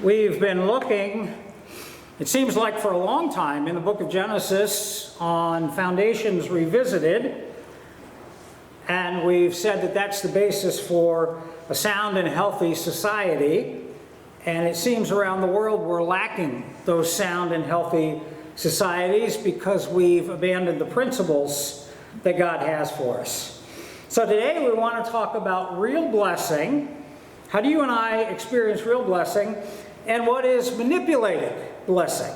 We've been looking, it seems like for a long time, in the book of Genesis on Foundations Revisited, and we've said that that's the basis for a sound and healthy society, and it seems around the world we're lacking those sound and healthy societies because we've abandoned the principles that God has for us. So today we want to talk about real blessing. How do you and I experience real blessing? And what is manipulated blessing?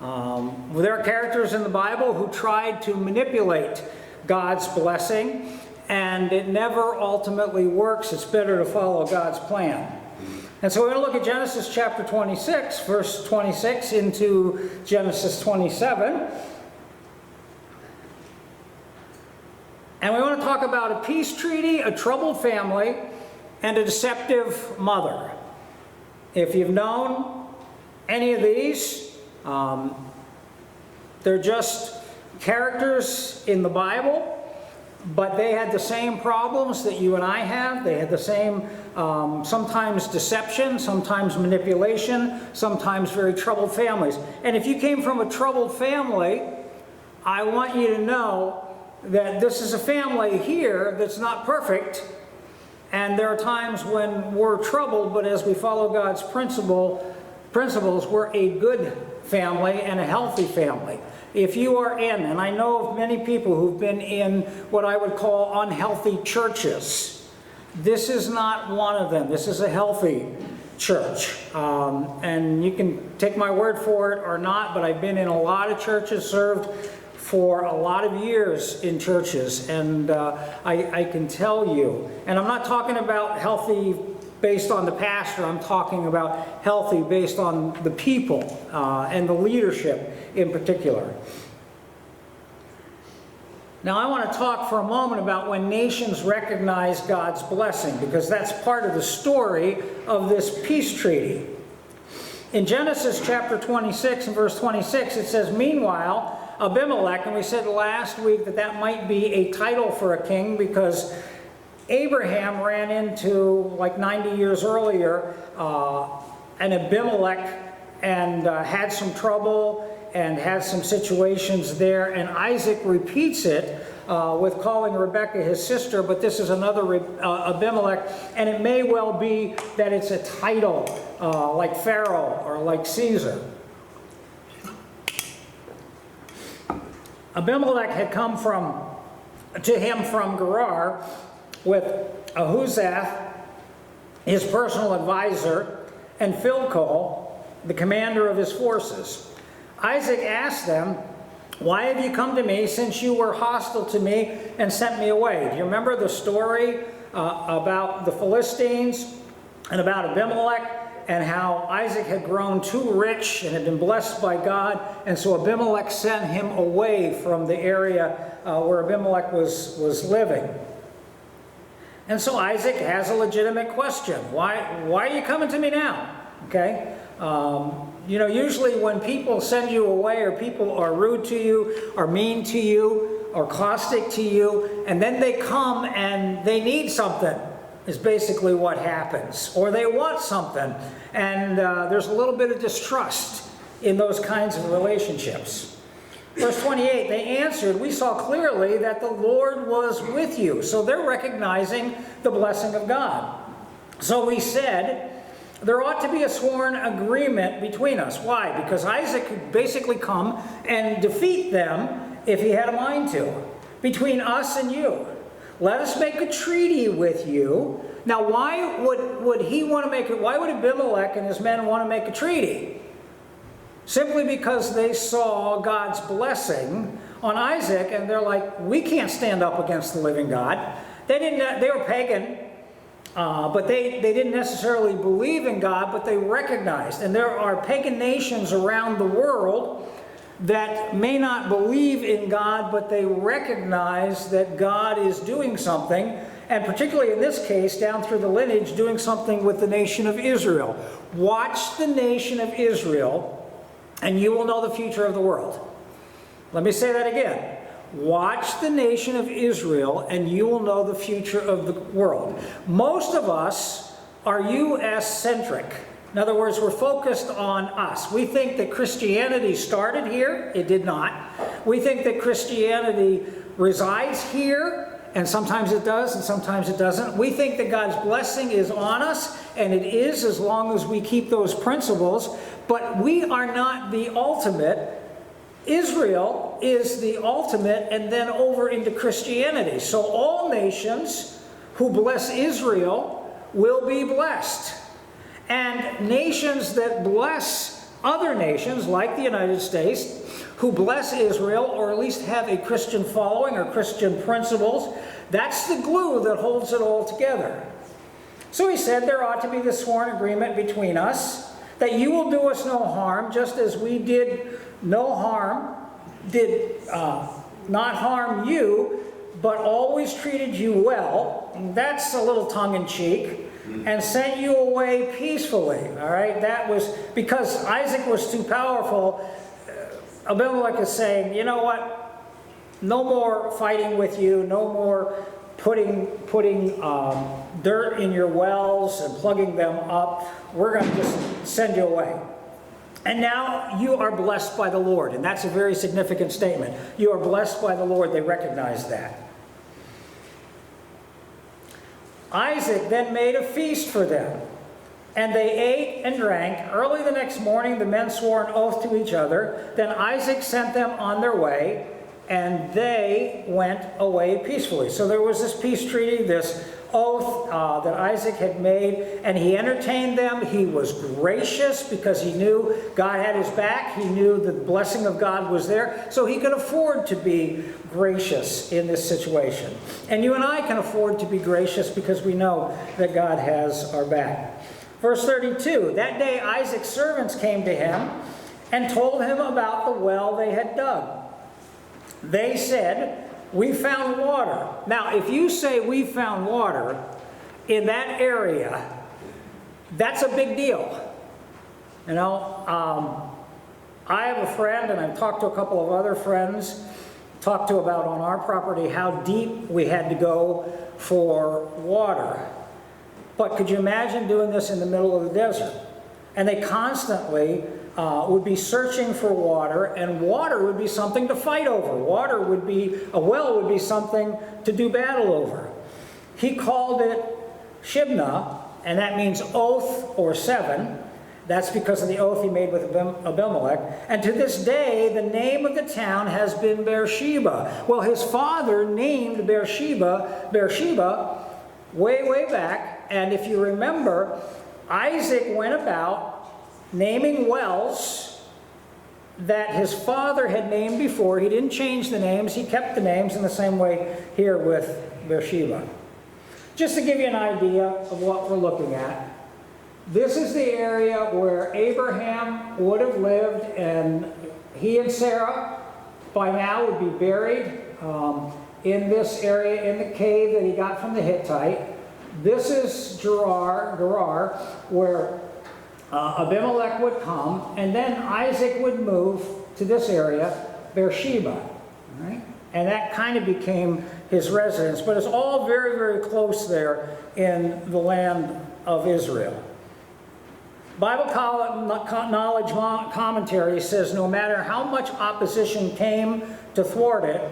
There are characters in the Bible who tried to manipulate God's blessing, and it never ultimately works. It's better to follow God's plan. And so we're going to look at Genesis chapter 26, verse 26 into Genesis 27. And we want to talk about a peace treaty, a troubled family, and a deceptive mother. If you've known any of these, they're just characters in the Bible, but they had the same problems that you and I have. They had the same, sometimes deception, sometimes manipulation, sometimes very troubled families. And if you came from a troubled family, I want you to know that this is a family here that's not perfect. And there are times when we're troubled, but as we follow God's principles, we're a good family and a healthy family. If you are in, and I know of many people who've been in what I would call unhealthy churches, this is not one of them. This is a healthy church. And you can take my word for it or not, but I've been in a lot of churches, served for a lot of years in churches, and I can tell you, and I'm not talking about healthy based on the pastor, I'm talking about healthy based on the people and the leadership in particular. Now I want to talk for a moment about when nations recognize God's blessing, because that's part of the story of this peace treaty. In Genesis chapter 26 and verse 26, it says, "Meanwhile, Abimelech," and we said last week that that might be a title for a king because Abraham ran into, like 90 years earlier, an Abimelech and had some trouble and had some situations there. And Isaac repeats it with calling Rebekah his sister, but this is another Abimelech, and it may well be that it's a title like Pharaoh or like Caesar. Abimelech had come to him from Gerar with Ahuzath, his personal advisor, and Philcol, the commander of his forces. Isaac asked them, "Why have you come to me since you were hostile to me and sent me away?" Do you remember the story about the Philistines and about Abimelech? And how Isaac had grown too rich and had been blessed by God, and so Abimelech sent him away from the area where Abimelech was living. And so Isaac has a legitimate question. Why are you coming to me now? Okay? Usually when people send you away, or people are rude to you, or mean to you, or caustic to you, and then they come and they need something, is basically what happens. Or they want something, and there's a little bit of distrust in those kinds of relationships. Verse 28, they answered, "We saw clearly that the Lord was with you." So they're recognizing the blessing of God. "So we said, there ought to be a sworn agreement between us." Why? Because Isaac could basically come and defeat them if he had a mind to. "Between us and you. Let us make a treaty with you." Now, why would he want to make it? Why would Abimelech and his men want to make a treaty? Simply because they saw God's blessing on Isaac, and they're like, "We can't stand up against the living God." They were pagan, but they didn't necessarily believe in God, but they recognized. And there are pagan nations around the world that may not believe in God, but they recognize that God is doing something, and particularly in this case, down through the lineage, doing something with the nation of Israel. Watch the nation of Israel, and you will know the future of the world. Let me say that again. Watch the nation of Israel, and you will know the future of the world. Most of us are U.S.-centric. In other words, we're focused on us. We think that Christianity started here. It did not. We think that Christianity resides here, and sometimes it does and sometimes it doesn't. We think that God's blessing is on us, and it is as long as we keep those principles. But we are not the ultimate. Israel is the ultimate, and then over into Christianity. So all nations who bless Israel will be blessed. And nations that bless other nations, like the United States, who bless Israel, or at least have a Christian following or Christian principles, that's the glue that holds it all together. So he said there ought to be this sworn agreement between us, that you will do us no harm, just as we did not harm you, but always treated you well. And that's a little tongue-in-cheek. And sent you away peacefully. All right, that was because Isaac was too powerful. Abimelech is saying, you know what? No more fighting with you. No more putting dirt in your wells and plugging them up. We're going to just send you away. And now you are blessed by the Lord, and that's a very significant statement. You are blessed by the Lord. They recognize that. Isaac then made a feast for them, and they ate and drank. Early the next morning, the men swore an oath to each other. Then Isaac sent them on their way, and they went away peacefully. So there was this peace treaty, this oath that Isaac had made, and he entertained them. He was gracious because he knew God had his back. He knew the blessing of God was there, so he could afford to be gracious in this situation. And you and I can afford to be gracious because we know that God has our back. Verse 32, that day Isaac's servants came to him and told him about the well they had dug. They said, we found water. Now, if you say we found water in that area, that's a big deal. You know, I have a friend, and I've talked to a couple of other friends, talked to about on our property how deep we had to go for water. But could you imagine doing this in the middle of the desert? And they constantly would be searching for water, and water would be something to fight over. A well would be something to do battle over. He called it Shibna, and that means oath or seven. That's because of the oath he made with Abimelech. And to this day, the name of the town has been Beersheba. Well, his father named Beersheba way, way back. And if you remember, Isaac went about naming wells that his father had named before. He didn't change the names. He kept the names in the same way here with Beersheba. Just to give you an idea of what we're looking at, this is the area where Abraham would have lived, and he and Sarah by now would be buried in this area, in the cave that he got from the Hittite. This is Gerar, where Abimelech would come, and then Isaac would move to this area, Beersheba. Right? And that kind of became his residence. But it's all very, very close there in the land of Israel. Bible Knowledge Commentary says no matter how much opposition came to thwart it,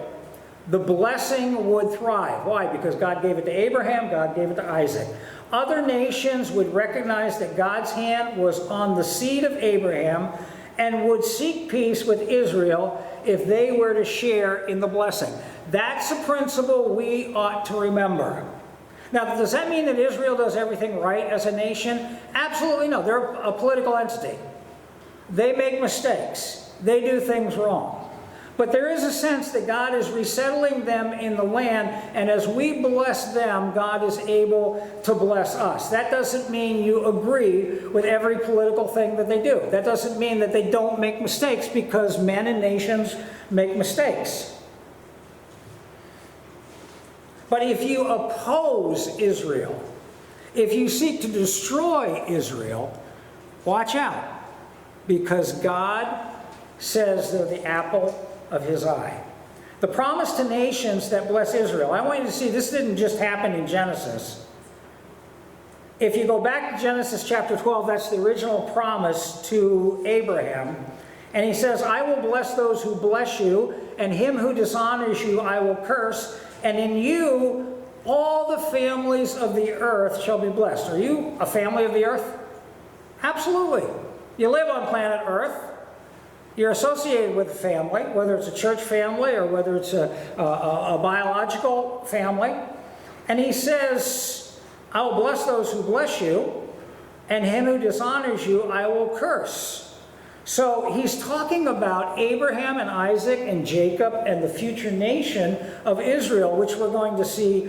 the blessing would thrive. Why? Because God gave it to Abraham, God gave it to Isaac. Other nations would recognize that God's hand was on the seed of Abraham and would seek peace with Israel if they were to share in the blessing. That's a principle we ought to remember. Now, does that mean that Israel does everything right as a nation? Absolutely no. They're a political entity. They make mistakes. They do things wrong. But there is a sense that God is resettling them in the land, and as we bless them, God is able to bless us. That doesn't mean you agree with every political thing that they do. That doesn't mean that they don't make mistakes, because men and nations make mistakes. But if you oppose Israel, if you seek to destroy Israel, watch out, because God says they're the apple of his eye. The promise to nations that bless Israel. I want you to see this didn't just happen in Genesis. If you go back to Genesis chapter 12, that's the original promise to Abraham. And he says, I will bless those who bless you, and him who dishonors you I will curse, and in you all the families of the earth shall be blessed. Are you a family of the earth? Absolutely. You live on planet Earth. You're associated with a family, whether it's a church family or whether it's a biological family. And he says, I will bless those who bless you, and him who dishonors you I will curse. So he's talking about Abraham and Isaac and Jacob and the future nation of Israel, which we're going to see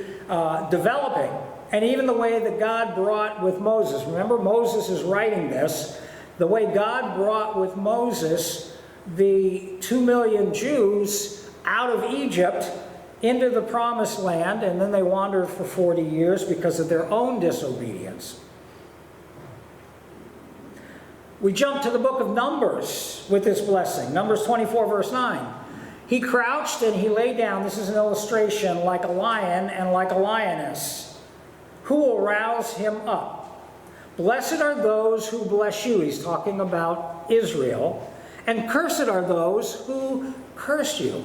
developing. And even the way that God brought with Moses. Remember, Moses is writing this. The way God brought with Moses the 2 million Jews out of Egypt into the promised land, and then they wandered for 40 years because of their own disobedience. We jump to the book of Numbers with this blessing. Numbers 24, verse 9. He crouched and he lay down, this is an illustration, like a lion and like a lioness. Who will rouse him up? Blessed are those who bless you. He's talking about Israel. And cursed are those who curse you.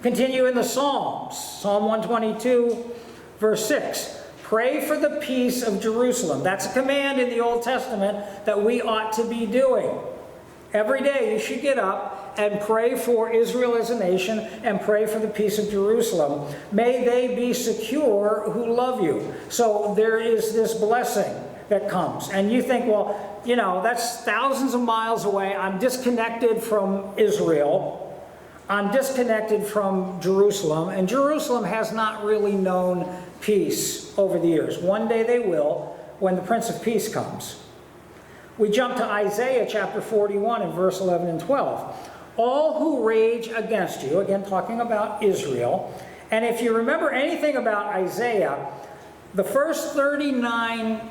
Continue in the Psalms. Psalm 122, verse 6. Pray for the peace of Jerusalem. That's a command in the Old Testament that we ought to be doing. Every day you should get up and pray for Israel as a nation and pray for the peace of Jerusalem. May they be secure who love you. So there is this blessing that comes. And you think, well, you know, that's thousands of miles away. I'm disconnected from Israel. I'm disconnected from Jerusalem. And Jerusalem has not really known peace over the years. One day they will, when the Prince of Peace comes. We jump to Isaiah chapter 41 and verse 11 and 12. All who rage against you, again talking about Israel. And if you remember anything about Isaiah, the first 39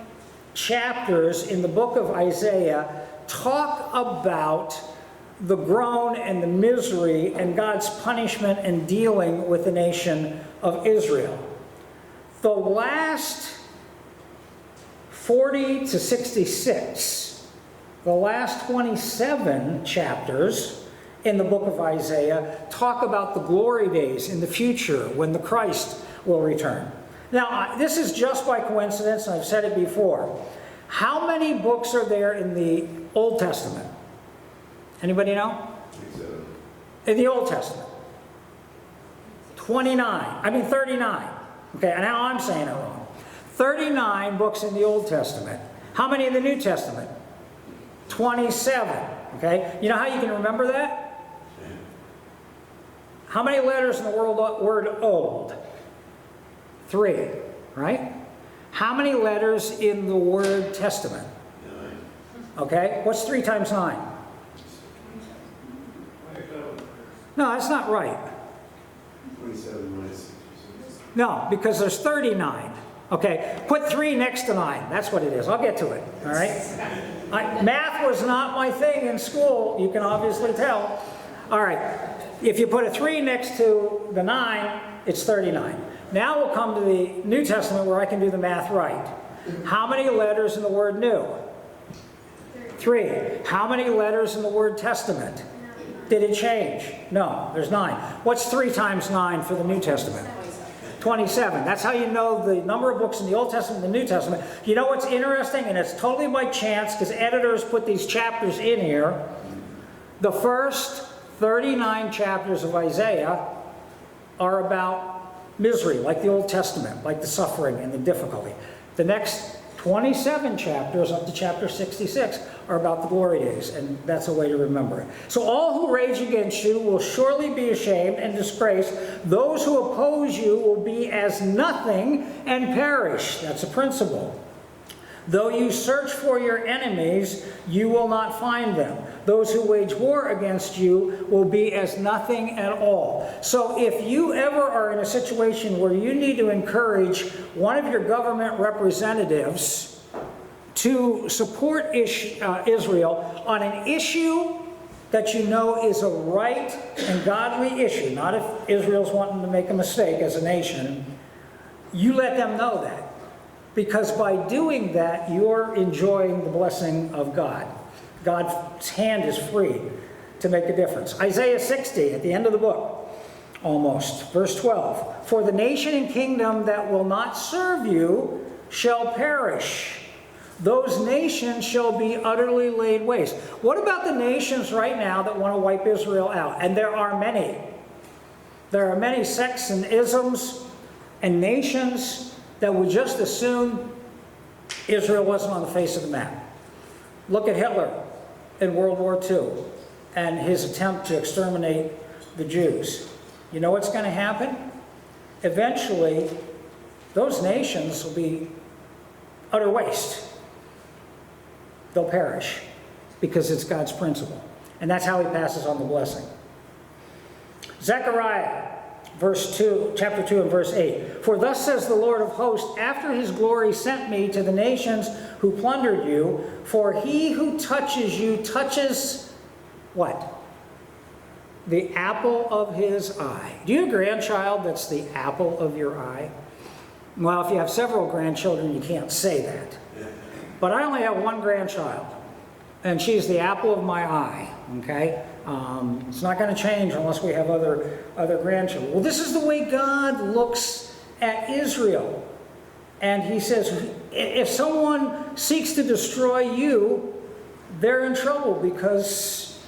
chapters in the book of Isaiah talk about the groan and the misery and God's punishment and dealing with the nation of Israel. The last 40 to 66, the last 27 chapters in the book of Isaiah talk about the glory days in the future when the Christ will return. Now, this is just by coincidence, and I've said it before. How many books are there in the Old Testament? Anybody know? In the Old Testament. 39. Okay, and now I'm saying it wrong. 39 books in the Old Testament. How many in the New Testament? 27. Okay, you know how you can remember that? How many letters in the word old? 3, right? How many letters in the word testament? 9. Okay, what's 3 times 9? No, that's not right. 27 minus 66. No, because there's 39. Okay, put 3 next to 9. That's what it is. I'll get to it. All right. Math was not my thing in school. You can obviously tell. All right. If you put a 3 next to the 9, it's 39. Now we'll come to the New Testament where I can do the math right. How many letters in the word new? 3. How many letters in the word testament? Did it change? No, there's 9. What's 3 times 9 for the New Testament? 27. That's how you know the number of books in the Old Testament and the New Testament. You know what's interesting? And it's totally by chance because editors put these chapters in here. The first 39 chapters of Isaiah are about misery, like the Old Testament, like the suffering and the difficulty. The next 27 chapters up to chapter 66 are about the glory days, and that's a way to remember it. So all who rage against you will surely be ashamed and disgraced. Those who oppose you will be as nothing and perish. That's a principle. Though you search for your enemies, you will not find them. Those who wage war against you will be as nothing at all. So if you ever are in a situation where you need to encourage one of your government representatives to support Israel on an issue that you know is a right and godly issue, not if Israel's wanting to make a mistake as a nation, you let them know that. Because by doing that, you're enjoying the blessing of God. God's hand is free to make a difference. Isaiah 60, at the end of the book, almost, verse 12. For the nation and kingdom that will not serve you shall perish. Those nations shall be utterly laid waste. What about the nations right now that want to wipe Israel out? And there are many. There are many sects and isms and nations that would just assume Israel wasn't on the face of the map. Look at Hitler in World War II and his attempt to exterminate the Jews. You know what's going to happen? Eventually, those nations will be utter waste. They'll perish because it's God's principle. And that's how he passes on the blessing. Zechariah, chapter 2 and verse 8. For thus says the Lord of hosts, after his glory sent me to the nations who plundered you, for he who touches you touches what? The apple of his eye. Do you have a grandchild that's the apple of your eye? Well, if you have several grandchildren, you can't say that. But I only have one grandchild, and she's the apple of my eye, okay? It's not going to change unless we have other grandchildren. Well, this is the way God looks at Israel. And he says, if someone seeks to destroy you, they're in trouble because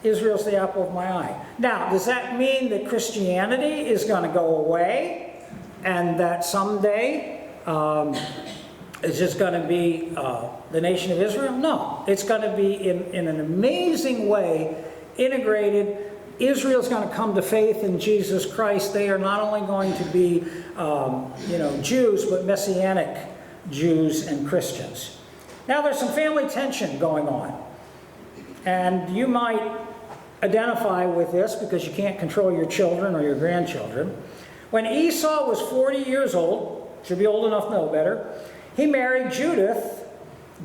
Israel's the apple of my eye. Now, does that mean that Christianity is going to go away and that someday it's just going to be the nation of Israel? No. It's going to be in an amazing way integrated. Israel's going to come to faith in Jesus Christ. They are not only going to be Jews, but Messianic Jews and Christians. Now there's some family tension going on. And you might identify with this because you can't control your children or your grandchildren. When Esau was 40 years old, should be old enough to know better, he married Judith,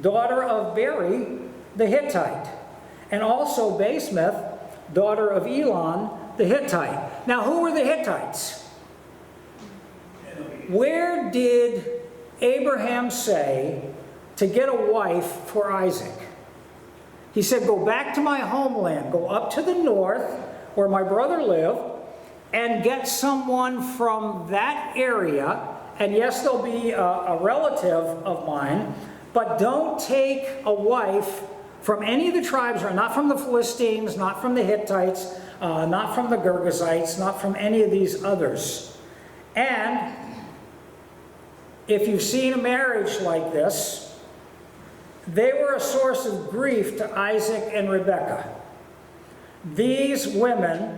daughter of Beri the Hittite, and also Basemath, daughter of Elon the Hittite. Now, who were the Hittites? Where did Abraham say to get a wife for Isaac? He said, go back to my homeland, go up to the north where my brother lived, and get someone from that area. And yes, they'll be a relative of mine, but don't take a wife from any of the tribes, or not from the Philistines, not from the Hittites, not from the Girgashites, not from any of these others. And if you've seen a marriage like this, they were a source of grief to Isaac and Rebekah. These women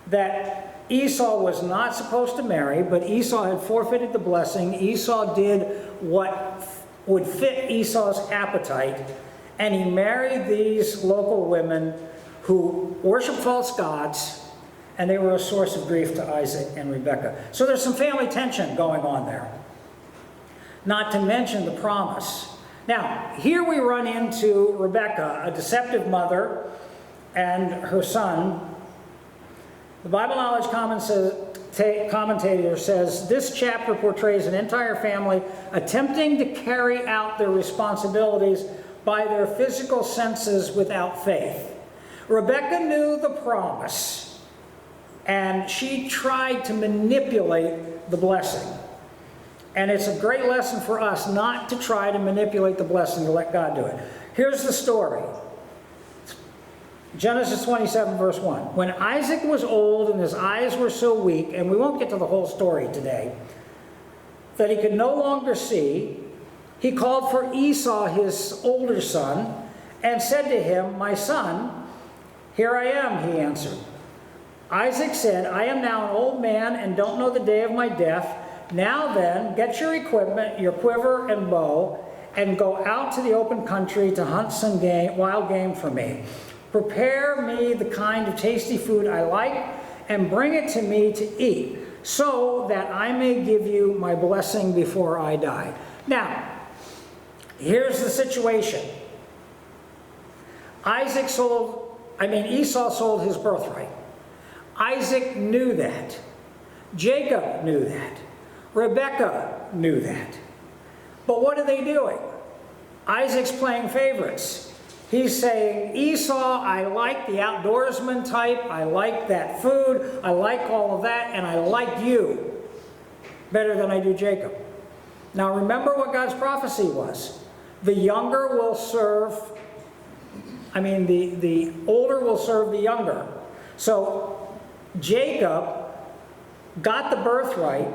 that Esau was not supposed to marry, but Esau had forfeited the blessing. Esau did what would fit Esau's appetite, and he married these local women who worship false gods, and they were a source of grief to Isaac and Rebekah. So there's some family tension going on there. Not to mention the promise. Now, here we run into Rebekah, a deceptive mother, and her son. The Bible Knowledge commentator says, this chapter portrays an entire family attempting to carry out their responsibilities by their physical senses without faith. Rebekah knew the promise, and she tried to manipulate the blessing. And it's a great lesson for us not to try to manipulate the blessing, to let God do it. Here's the story. Genesis 27, verse 1. When Isaac was old and his eyes were so weak, and we won't get to the whole story today, that he could no longer see, he called for Esau, his older son, and said to him, my son, here I am, he answered. Isaac said, I am now an old man and don't know the day of my death. Now then, get your equipment, your quiver and bow, and go out to the open country to hunt some wild game for me. Prepare me the kind of tasty food I like, and bring it to me to eat, so that I may give you my blessing before I die. Now, here's the situation. Esau sold his birthright. Isaac knew that. Jacob knew that. Rebekah knew that. But what are they doing? Isaac's playing favorites. He's saying, Esau, I like the outdoorsman type. I like that food. I like all of that. And I like you better than I do Jacob. Now remember what God's prophecy was. The younger will serve, the older will serve the younger. So Jacob got the birthright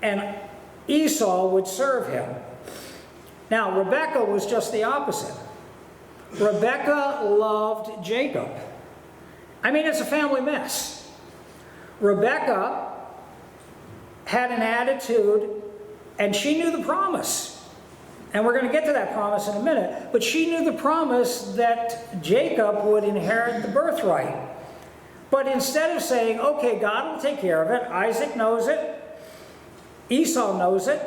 and Esau would serve him. Now Rebekah was just the opposite. Rebekah loved Jacob. It's a family mess. Rebekah had an attitude, and she knew the promise. And we're going to get to that promise in a minute. But she knew the promise that Jacob would inherit the birthright. But instead of saying, okay, God will take care of it, Isaac knows it, Esau knows it,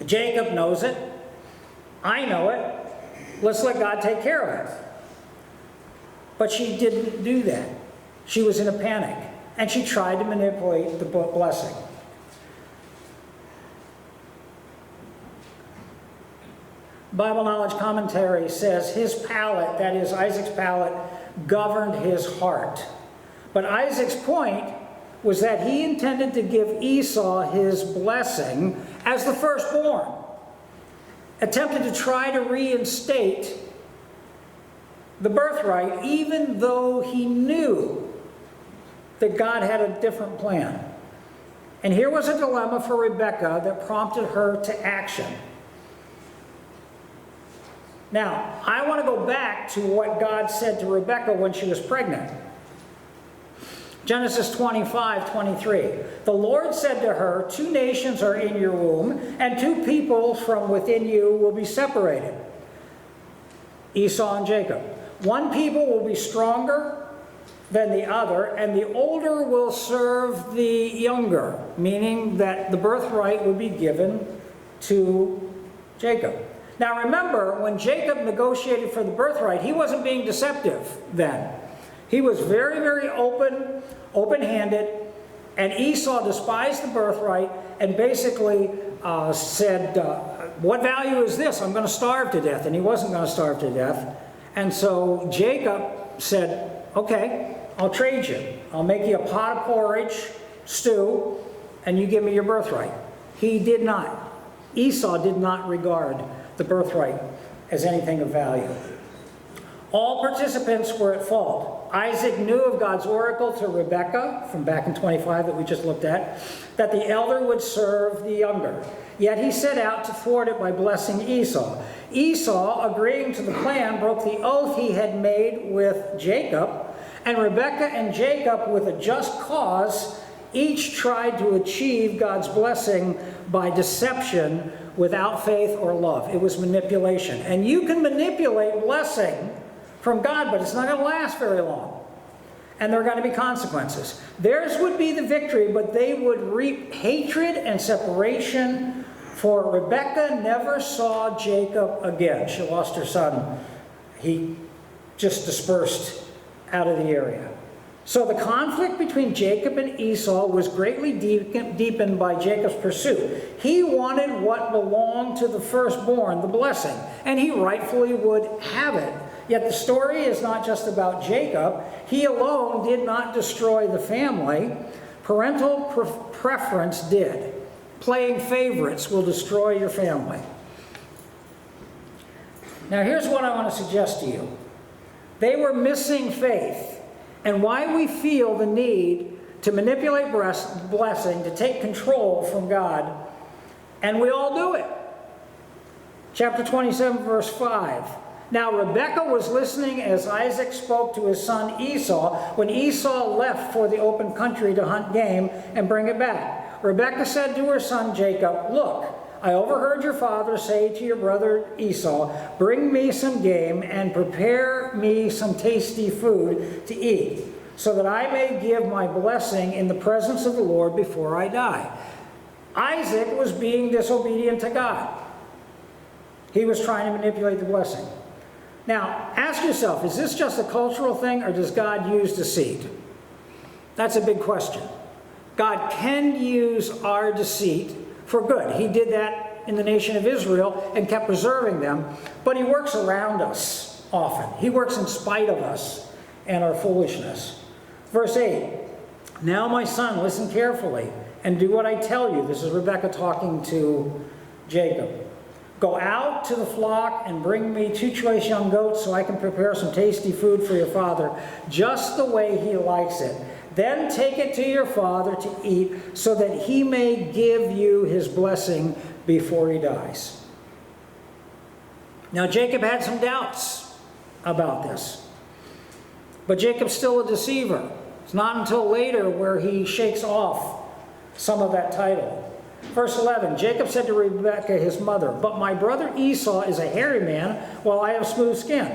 Jacob knows it, I know it, let's let God take care of it. But she didn't do that. She was in a panic, and she tried to manipulate the blessing. Bible Knowledge Commentary says his palate, that is Isaac's palate, governed his heart. But Isaac's point was that he intended to give Esau his blessing as the firstborn, attempted to try to reinstate the birthright, even though he knew that God had a different plan. And here was a dilemma for Rebekah that prompted her to action. Now, I want to go back to what God said to Rebekah when she was pregnant. Genesis 25:23. The Lord said to her, 2 nations are in your womb, and 2 people from within you will be separated. Esau and Jacob. 1 people will be stronger than the other, and the older will serve the younger, meaning that the birthright would be given to Jacob. Now remember, when Jacob negotiated for the birthright, he wasn't being deceptive then. He was very, very open-handed, and Esau despised the birthright and basically said, what value is this? I'm going to starve to death. And he wasn't going to starve to death. And so Jacob said, okay, I'll trade you. I'll make you a pot of porridge, stew, and you give me your birthright. He did not. Esau did not regard the birthright as anything of value. All participants were at fault. Isaac knew of God's oracle to Rebekah, from back in 25 that we just looked at, that the elder would serve the younger. Yet he set out to thwart it by blessing Esau. Esau, agreeing to the plan, broke the oath he had made with Jacob, and Rebekah and Jacob, with a just cause, each tried to achieve God's blessing by deception without faith or love. It was manipulation. And you can manipulate blessing from God, but it's not going to last very long. And there are going to be consequences. Theirs would be the victory, but they would reap hatred and separation. For Rebekah never saw Jacob again. She lost her son. He just dispersed out of the area. So the conflict between Jacob and Esau was greatly deepened by Jacob's pursuit. He wanted what belonged to the firstborn, the blessing, and he rightfully would have it. Yet the story is not just about Jacob. He alone did not destroy the family. Parental preference did. Playing favorites will destroy your family. Now here's what I want to suggest to you. They were missing faith. And why we feel the need to manipulate blessing, to take control from God. And we all do it. Chapter 27, verse 5. Now Rebekah was listening as Isaac spoke to his son Esau, when Esau left for the open country to hunt game and bring it back. Rebekah said to her son Jacob, look, I overheard your father say to your brother Esau, bring me some game and prepare me some tasty food to eat, so that I may give my blessing in the presence of the Lord before I die. Isaac was being disobedient to God. He was trying to manipulate the blessing. Now, ask yourself, is this just a cultural thing, or does God use deceit? That's a big question. God can use our deceit for good. He did that in the nation of Israel and kept preserving them, but he works around us often. He works in spite of us and our foolishness. Verse 8, now my son, listen carefully and do what I tell you. This is Rebekah talking to Jacob. Go out to the flock and bring me 2 choice young goats so I can prepare some tasty food for your father, just the way he likes it. Then take it to your father to eat so that he may give you his blessing before he dies. Now Jacob had some doubts about this, but Jacob's still a deceiver. It's not until later where he shakes off some of that title. Verse 11, Jacob said to Rebekah, his mother, but my brother Esau is a hairy man, while I have smooth skin.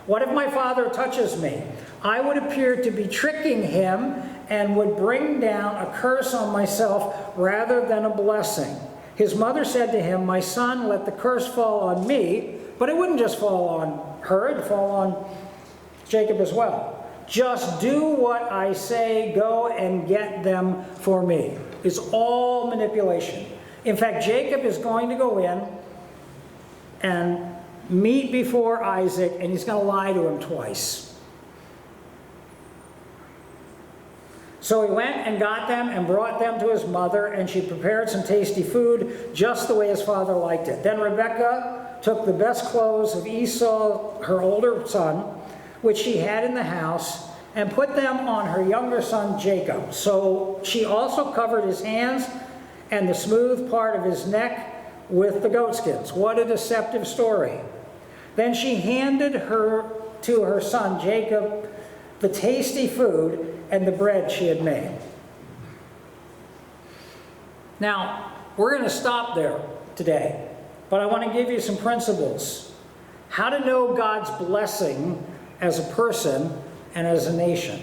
What if my father touches me? I would appear to be tricking him and would bring down a curse on myself rather than a blessing. His mother said to him, my son, let the curse fall on me. But it wouldn't just fall on her, it'd fall on Jacob as well. Just do what I say, go and get them for me. It's all manipulation. In fact, Jacob is going to go in and meet before Isaac, and he's going to lie to him twice. So he went and got them and brought them to his mother, and she prepared some tasty food just the way his father liked it. Then Rebekah took the best clothes of Esau, her older son, which she had in the house, and put them on her younger son Jacob. So she also covered his hands and the smooth part of his neck with the goatskins. What a deceptive story. Then she handed her to her son Jacob the tasty food and the bread she had made. Now, we're going to stop there today, but I want to give you some principles. How to know God's blessing as a person and as a nation.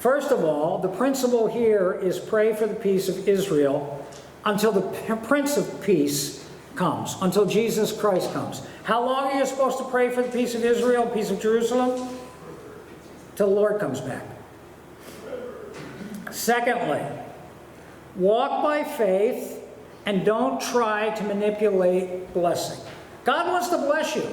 First of all, the principle here is pray for the peace of Israel until the Prince of Peace comes, until Jesus Christ comes. How long are you supposed to pray for the peace of Israel, peace of Jerusalem? Till the Lord comes back. Secondly, walk by faith and don't try to manipulate blessing. God wants to bless you.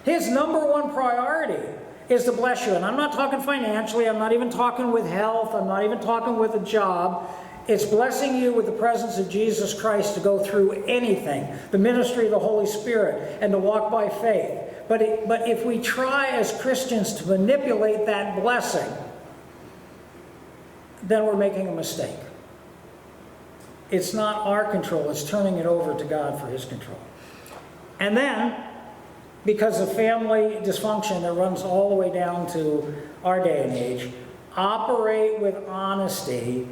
His number one priority is to bless you. And I'm not talking financially, I'm not even talking with health, I'm not even talking with a job. It's blessing you with the presence of Jesus Christ to go through anything, the ministry of the Holy Spirit, and to walk by faith. But if we try as Christians to manipulate that blessing, then we're making a mistake. It's not our control, it's turning it over to God for His control. And then, because of family dysfunction that runs all the way down to our day and age, operate with honesty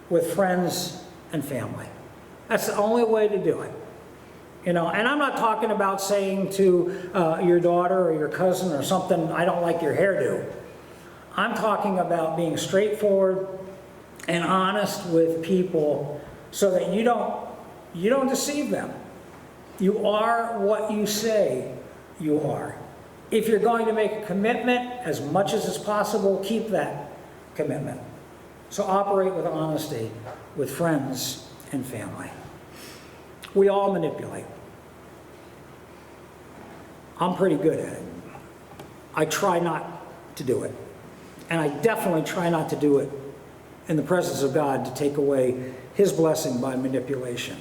with friends and family. That's the only way to do it. You know, and I'm not talking about saying to your daughter or your cousin or something, I don't like your hairdo. I'm talking about being straightforward and honest with people so that you don't deceive them. You are what you say you are. If you're going to make a commitment, as much as it's possible, keep that commitment. So operate with honesty with friends and family. We all manipulate. I'm pretty good at it. I try not to do it. And I definitely try not to do it in the presence of God to take away His blessing by manipulation.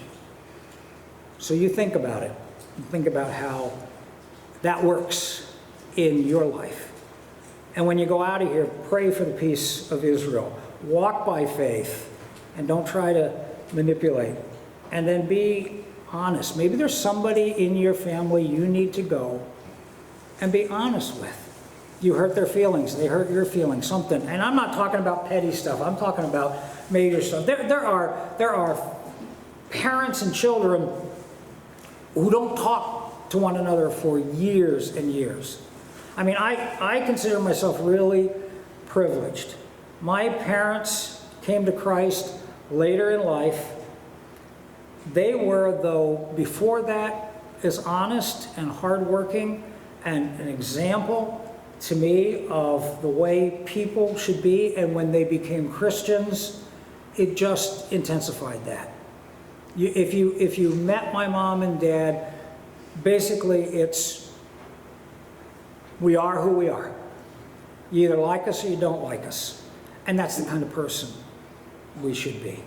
So you think about it. Think about how that works in your life. And when you go out of here, pray for the peace of Israel. Walk by faith and don't try to manipulate. And then be honest. Maybe there's somebody in your family you need to go and be honest with. You hurt their feelings, they hurt your feelings, something. And I'm not talking about petty stuff. I'm talking about major stuff. There are parents and children who don't talk to one another for years and years. I mean, I consider myself really privileged. My parents came to Christ later in life. They were, though, before that, as honest and hardworking and an example to me of the way people should be. And when they became Christians, it just intensified that. If you met my mom and dad, basically it's, we are who we are. You either like us or you don't like us. And that's the kind of person we should be.